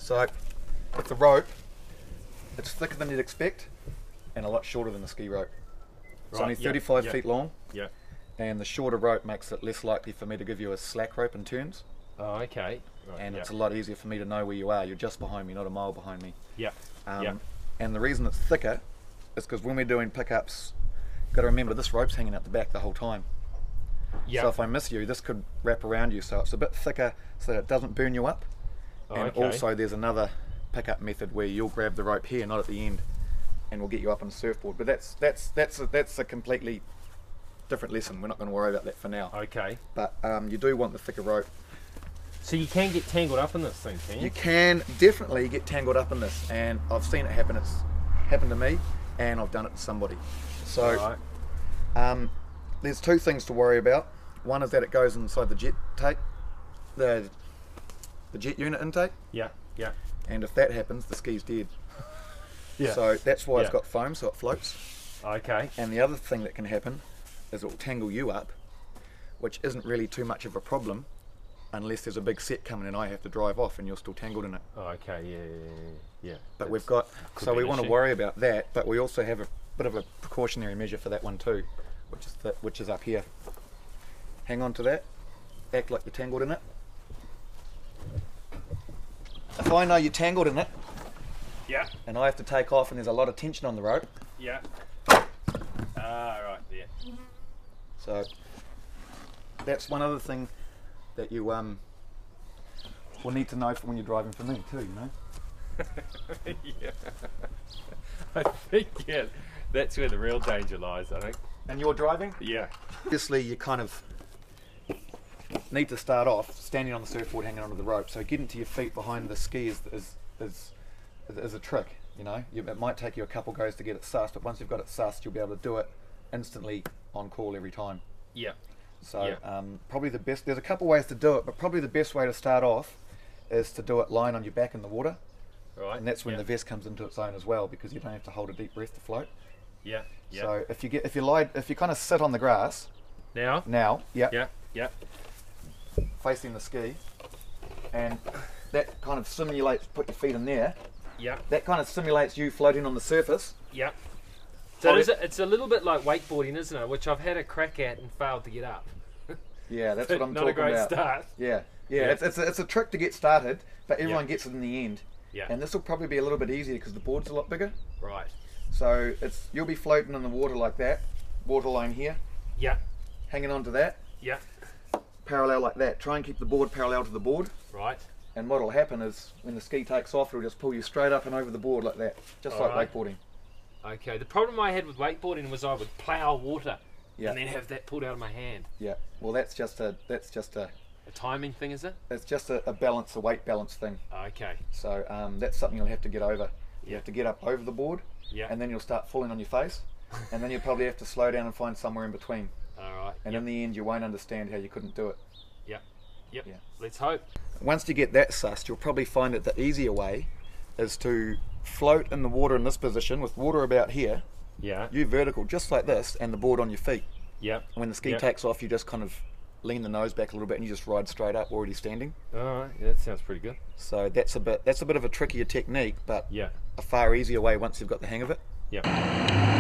So with the rope, it's thicker than you'd expect and a lot shorter than the ski rope. It's only 35 feet long. Yeah. And the shorter rope makes it less likely for me to give you a slack rope in turns. Oh, okay. Right, And it's a lot easier for me to know where you are. You're just behind me, not a mile behind me. Yeah. And the reason it's thicker is because when we're doing pickups, you've got to remember this rope's hanging out the back the whole time. Yeah. So if I miss you, this could wrap around you. So it's a bit thicker so that it doesn't burn you up. And also there's another pickup method where you'll grab the rope here, not at the end, and we'll get you up on the surfboard. But that's a completely different lesson. We're not going to worry about that for now. Okay. But you do want the thicker rope. So you can get tangled up in this thing, can you? You can definitely get tangled up in this, and I've seen it happen. It's happened to me, and I've done it to somebody. So there's two things to worry about. One is that it goes inside the jet tank, the jet unit intake. Yeah. Yeah. And if that happens, the ski's dead. Yeah. So that's why it's got foam, so it floats. Okay. And the other thing that can happen is it will tangle you up, which isn't really too much of a problem unless there's a big set coming and I have to drive off and you're still tangled in it. Oh, okay. Yeah. But we've got, so we want to worry about that, but we also have a bit of a precautionary measure for that one too, which is up here. Hang on to that, act like you're tangled in it. If I know you're tangled in it, and I have to take off and there's a lot of tension on the rope. Yeah. Right, yeah. So that's one other thing that you will need to know for when you're driving for me too, you know. Yeah. I think that's where the real danger lies, I think. And you're driving? Yeah. Obviously you kind of need to start off standing on the surfboard hanging onto the rope, so getting to your feet behind the ski is a trick, you know. It might take you a couple goes to get it sussed, but once you've got it sussed you'll be able to do it instantly on call every time. Yeah. So probably the best, there's a couple ways to do it, but probably the best way to start off is to do it lying on your back in the water. Right. And that's when the vest comes into its own as well, because you don't have to hold a deep breath to float. Yeah. Yeah. So if you kind of sit on the grass now, facing the ski, and that kind of simulates, put your feet in there. Yeah. That kind of simulates you floating on the surface. Yeah. So it's a little bit like wakeboarding, isn't it? Which I've had a crack at and failed to get up. Yeah, that's what I'm not talking a great about. Start. Yeah. It's a trick to get started, but everyone gets it in the end. Yeah. And this will probably be a little bit easier because the board's a lot bigger. Right. So you'll be floating in the water like that, water line here. Yeah. Hanging on to that. Yeah. Parallel like that. Try and keep the board parallel to the board. Right. And what'll happen is when the ski takes off, it'll just pull you straight up and over the board like that, just like wakeboarding. Okay. The problem I had with wakeboarding was I would plough water Yeah. and then have that pulled out of my hand. Yeah. Well, that's just a A timing thing, is it? it's just a balance, a weight balance thing. Okay. So that's something you'll have to get over. You have to get up over the board, and then you'll start falling on your face, and then you'll probably have to slow down and find somewhere in between. All right. And in the end, you won't understand how you couldn't do it. Yep. Yeah. Let's hope. Once you get that sussed, you'll probably find that the easier way is to float in the water in this position with water about here. Yeah. You vertical, just like this, and the board on your feet. Yep. When the ski takes off, you just kind of lean the nose back a little bit and you just ride straight up, already standing. All right. Yeah, that sounds pretty good. So that's a bit of a trickier technique, but Yeah. a far easier way once you've got the hang of it. Yeah.